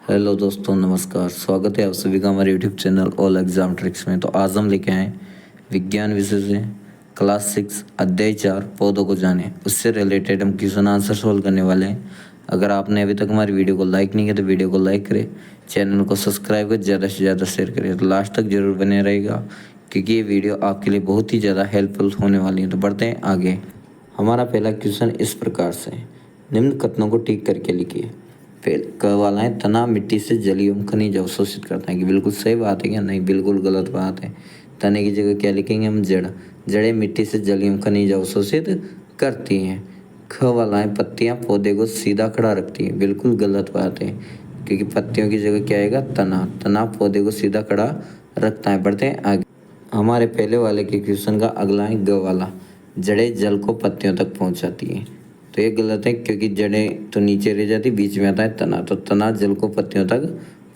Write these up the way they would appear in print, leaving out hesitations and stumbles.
Hello दोस्तों, नमस्कार। स्वागत है आप सभी का हमारे YouTube channel all exam tricks में। तो आज हम लेके आए विज्ञान विषय से क्लास 6 अध्याय 4 पौधों को जाने, उससे रिलेटेड हम क्वेश्चन आंसर सोल्व करने वाले हैं। अगर आपने अभी तक हमारी वीडियो को लाइक नहीं किया तो वीडियो को लाइक करें, चैनल को सब्सक्राइब कर ज़्यादा से ज़्यादा शेयर करें। तो लास्ट तक जरूर बने रहेगा क्योंकि ये वीडियो आपके लिए बहुत ही ज़्यादा हेल्पफुल होने वाली है। तो बढ़ते हैं आगे। हमारा पहला क्वेश्चन इस प्रकार से, निम्न कथनों को ठीक करके लिखिए। फिर क वाला है, तना मिट्टी से जलीय एवं खनिज अवशोषित करता है कि बिल्कुल सही बात है क्या? नहीं, बिल्कुल गलत बात है। तने की जगह क्या लिखेंगे हम? जड़। जड़ें मिट्टी से जलीय एवं खनिज अवशोषित करती हैं। ख वाला है, पत्तियां पौधे को सीधा खड़ा रखती हैं। बिल्कुल गलत बात है क्योंकि पत्तियों की जगह क्या आएगा? तना। तना पौधे को सीधा खड़ा रखता है। बढ़ते हैं आगे। हमारे पहले वाले के क्वेश्चन का अगला है ग वाला, जड़ें जल को पत्तियों तक पहुंचाती हैं। तो ये गलत है क्योंकि जड़ें तो नीचे रह जाती, बीच में आता है तना, तो तना जल को पत्तियों तक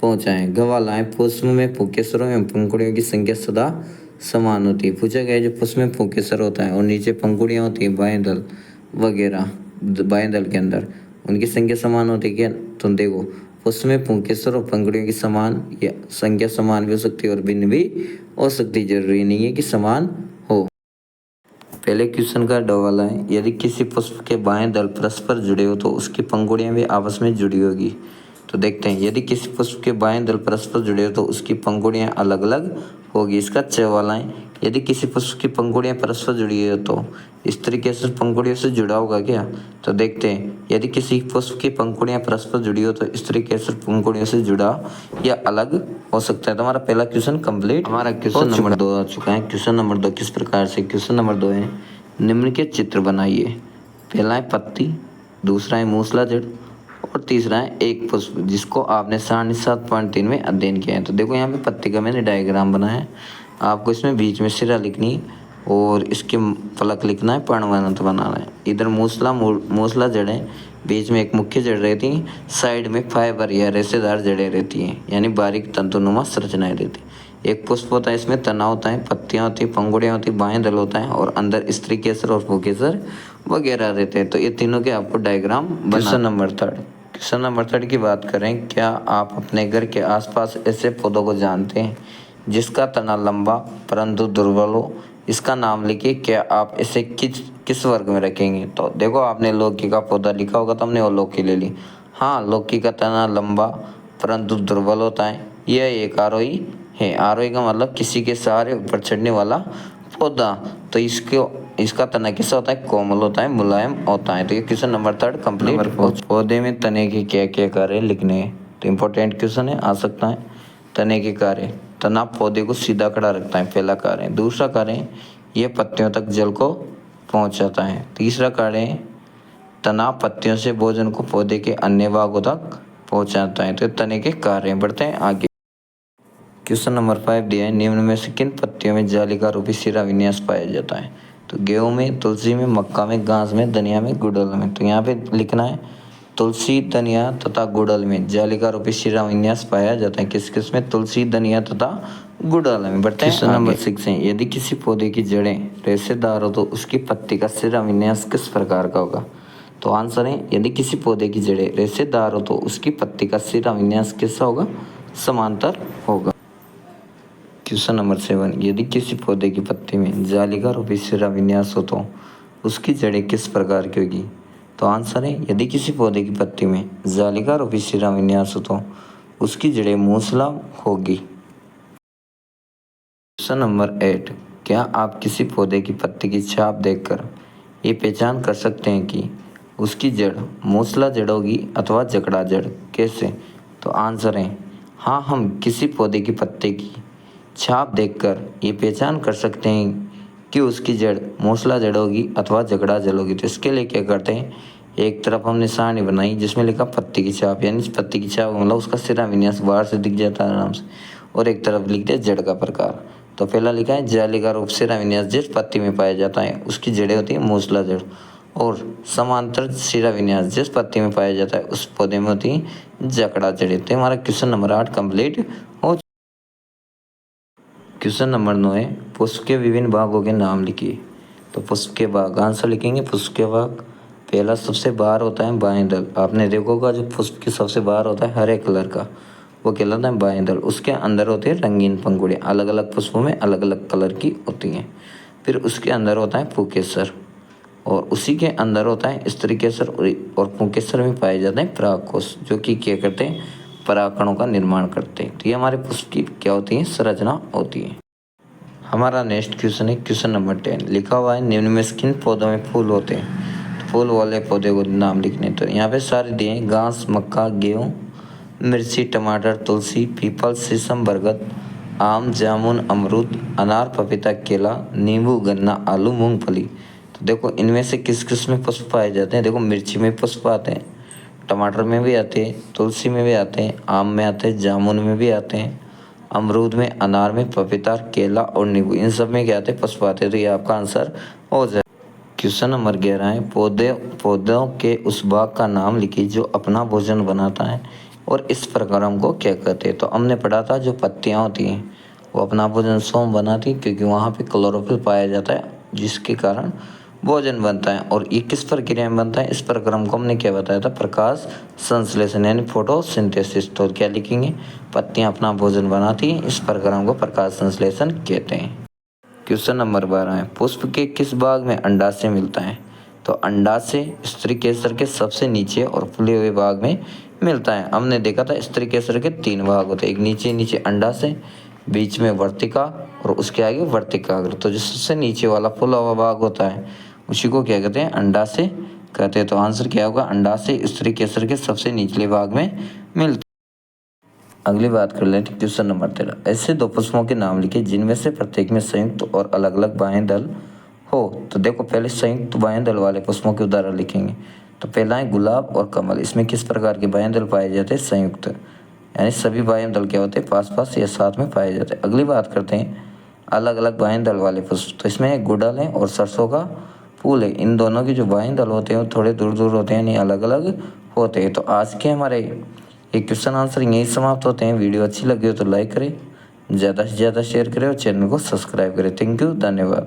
पहुंचाएं। ग वाला है, पुष्प में पुंकेसरों एवं पंखुड़ियों की संख्या सदा समान होती है। पूछा गया है जो पुष्प में पुंकेसर होता है और नीचे पंखुड़ियाँ होती हैं, बाएं दल वगैरह, बाएं दल के अंदर उनकी संख्या समान होती है क्या? तो देखो, पुष्प में पुंकेसर और पंखुड़ियों की समान या संख्या समान भी हो सकती है और भिन्न भी हो सकती है, जरूरी नहीं है कि समान हो। पहले क्वेश्चन का ड वाला है, यदि किसी पुष्प के बाएं दल परस्पर जुड़े हो तो उसकी पंखुड़ियां भी आपस में जुड़ी होगी। तो देखते हैं, यदि किसी पुष्प के बाएं दल परस्पर जुड़े हो तो उसकी पंखुड़ियां अलग अलग होगी। इसका च वाला है, यदि किसी पुष्प की पंखुड़ियां परस्पर जुड़ी हो तो इस तरीके से पंखुड़ियों से जुड़ा होगा क्या? तो देखते हैं, यदि किसी पुष्प की पंखुड़ियां परस्पर जुड़ी हो तो इस तरीके से पंखुड़ियों से जुड़ा या अलग हो सकता है। तो हमारा पहला क्वेश्चन कंप्लीट। हमारा क्वेश्चन नंबर 2 आ चुका है। क्वेश्चन नंबर 2 किस प्रकार से? क्वेश्चन नंबर 2 है, निम्न के चित्र बनाइए। पहला है पत्ती, दूसरा है मूसला जड़ और तीसरा है एक पुष्प, जिसको आपने सारणी 7.3 में अध्ययन किया है। तो देखो, यहाँ पे पत्ती का मैंने डायग्राम बनाया है। आपको इसमें बीच में सिरा लिखनी और इसके फलक लिखना है, पर्णवंत बनाना है। इधर मूसला जड़ है, बीच में एक मुख्य जड़ रहती है, साइड में फाइबर या रेशेदार जड़ें रहती हैं, यानी बारीक तंतुनुमा संरचनाएं रहती हैं। एक पुष्प होता है, इसमें तना होता है, पत्तियां होती हैं, पंखुड़ियां होती हैं, बाएं दल होता है और अंदर स्त्री केसर और पुंकेसर वगैरह रहते हैं। तो ये तीनों के आपको डायग्राम बना। क्वेश्चन नंबर 3 की बात करें, क्या आप अपने घर के आसपास ऐसे पौधों को जानते हैं जिसका तना लंबा परंतु दुर्बल हो? इसका नाम लिखिए। क्या आप इसे किस वर्ग में रखेंगे? तो देखो, आपने लौकी का पौधा लिखा होगा तो हमने वो लौकी ले ली। हाँ, लौकी का तना लंबा परंतु दुर्बल होता है। यह एक आरोही है। आरोही का मतलब किसी के सहारे ऊपर चढ़ने वाला पौधा। तो इसका तना कैसा होता है? कोमल होता है, मुलायम होता है। तो ये क्वेश्चन नंबर 3 कंप्लीट। पौधे में तने के क्या क्या कार्य लिखने हैं? तो इंपॉर्टेंट क्वेश्चन है, आ सकता है। तने के कार्य, तना पौधे को सीधा खड़ा रखता है, पहला कार्य। दूसरा कार्य, यह पत्तियों तक जल को पहुंचाता है। तीसरा कार्य, तना पत्तियों से भोजन को पौधे के अन्य भागों तक पहुंचाता है। तो तने के कार्य। बढ़ते हैं आगे। क्वेश्चन नंबर 5 दिया है, निम्न में से किन पत्तियों में जालिका रूपी सिरा विन्यास पाया जाता है? तो गेहूं में, तुलसी में, मक्का में, घास में, धनिया में, गुड़हल में। तो यहाँ पे लिखना है, तुलसी, धनिया तथा गुड़हल में जालिका रूपी सिरा विन्यास पाया जाता है। किस किस में? तुलसी, धनिया तथा गुड़हल में। बढ़ते हैं। क्वेश्चन नंबर 6 है, यदि किसी पौधे की जड़ें रेशेदार हो तो उसकी पत्ती का सिरा विन्यास किस प्रकार का होगा? तो आंसर है, यदि किसी पौधे की जड़ें रेशेदार हो तो उसकी पत्ती का सिरा विन्यास कैसा होगा? समांतर होगा। क्वेश्चन नंबर 7, यदि किसी पौधे की पत्ती में जालिका रूपी सिरा विन्यास हो तो उसकी जड़ें किस प्रकार की होगी? तो आंसर है, यदि किसी पौधे की पत्ती में जालिका रूपी सिरा विन्यास हो तो उसकी जड़ें मूसला होगी। क्वेश्चन नंबर 8, क्या आप किसी पौधे की पत्ती की छाप देखकर ये पहचान कर सकते हैं कि उसकी जड़ मूसला जड़ होगी अथवा जकड़ा जड़? कैसे? तो आंसर है, हाँ, हम किसी पौधे की पत्ते की छाप देखकर ये पहचान कर सकते हैं कि उसकी जड़ मूसला जड़ होगी अथवा जकड़ा जड़ होगी। तो इसके लिए क्या करते हैं, एक तरफ हमने सारणी बनाई जिसमें लिखा पत्ती की छाप, यानी इस पत्ती की छाप मतलब उसका सिरा विन्यास बाहर से दिख जाता है आराम से, और एक तरफ लिख दिया जड़ का प्रकार। तो पहला लिखा है जालिका रूप सिरा विन्यास जिस पत्ती में पाया जाता है उसकी जड़ें होती है मूसला जड़, और समांतर सिरा विन्यास जिस पत्ती में पाया जाता है उस पौधे में होती है जकड़ा जड़ें। तो हमारा क्वेश्चन नंबर 8 कंप्लीट हो। क्वेश्चन नंबर 9 है, पुष्प के विभिन्न भागों के नाम लिखिए। तो पुष्प के भाग, आंसर लिखेंगे पुष्प के भाग। पहला सबसे बाहर होता है बाएं दल। आपने देखा होगा जो पुष्प के सबसे बाहर होता है हरे कलर का, वो कहलाता है बाएं दल। उसके अंदर होती है रंगीन पंखुड़ियाँ, अलग अलग पुष्पों में अलग अलग कलर की होती हैं। फिर उसके अंदर होता है पुंकेसर, और उसी के अंदर होता है स्त्रीकेसर, और पुंकेसर में पाए जाते हैं परागकोश, जो कि क्या करते हैं, परागकणों का निर्माण करते हैं। तो ये हमारे पुष्प की क्या होती है, संरचना होती है। हमारा नेक्स्ट क्वेश्चन है क्वेश्चन नंबर 10। लिखा हुआ है निम्न में किन पौधों में फूल होते हैं। तो फूल वाले पौधे को नाम लिखने, तो यहाँ पे सारे दिए हैं, घास, मक्का, गेहूँ, मिर्ची, टमाटर, तुलसी, पीपल, शीशम, बरगद, आम, जामुन, अमरूद, अनार, पपीता, केला, नींबू, गन्ना, आलू, मूंगफली। तो देखो इनमें से किस किस में पुष्प पाए जाते हैं। देखो मिर्ची में पुष्प आते हैं, टमाटर में भी आते हैं, तुलसी में भी आते हैं, आम में आते हैं, जामुन में भी आते हैं, अमरूद में, अनार में, पपीता, केला और नींबू, इन सब में क्या आते हैं, पुष्प आते हैं। तो ये आपका आंसर हो जाए। क्वेश्चन नंबर 11 है पौधों के उस भाग का नाम लिखिए जो अपना भोजन बनाता है और इस प्रक्रम को क्या कहते हैं। तो हमने पढ़ा था जो पत्तियां होती हैं वो अपना भोजन स्वयं बनाती हैं, क्योंकि वहाँ पे क्लोरोफिल पाया जाता है जिसके कारण भोजन बनता है। और ये किस प्रक्रिया में बनता है, इस प्रक्रम को हमने क्या बताया था, प्रकाश संश्लेषण यानी फोटोसिंथेसिस। तो क्या लिखेंगे, पत्तियां अपना भोजन बनाती हैं, इस प्रक्रम को प्रकाश संश्लेषण कहते हैं। क्वेश्चन नंबर 12 है पुष्प के किस भाग में अंडाशय मिलता है। तो अंडाशय स्त्रीकेसर के सबसे नीचे और फूले हुए भाग में मिलता है। हमने देखा था स्त्रीकेसर के 3 भाग होते हैं, एक नीचे नीचे अंडाशय, बीच में वर्तिका और उसके आगे वर्तिकाग्र। तो जो सबसे नीचे वाला फूला हुआ भाग होता है उसी को क्या कहते हैं, अंडाशय कहते हैं। तो आंसर क्या होगा, अंडाशय स्त्रीकेसर के सबसे निचले भाग में मिलता है। अगली बात कर लेते हैं क्वेश्चन नंबर 13। ऐसे 2 पुष्पों के नाम लिखिए जिनमें से प्रत्येक में संयुक्त और अलग अलग बाएं दल हो। तो देखो पहले संयुक्त बाएं दल वाले पुष्पों के उदाहरण लिखेंगे। तो पहला है गुलाब और कमल। इसमें किस प्रकार के बाएं दल पाए जाते हैं, संयुक्त, यानी सभी बाएं दल क्या होते हैं, पास पास या साथ में पाए जाते हैं। अगली बात करते हैं अलग अलग बाएं दल वाले पुष्प। तो इसमें गुड़हल है और सरसों का फूल है। इन दोनों के जो बाएं दल होते हैं वो थोड़े दूर दूर होते हैं, यानी अलग अलग होते हैं। तो आज के हमारे ये क्वेश्चन आंसर यहीं समाप्त होते हैं। वीडियो अच्छी लगी हो तो लाइक करें, ज़्यादा से ज़्यादा शेयर करें और चैनल को सब्सक्राइब करें। थैंक यू, धन्यवाद।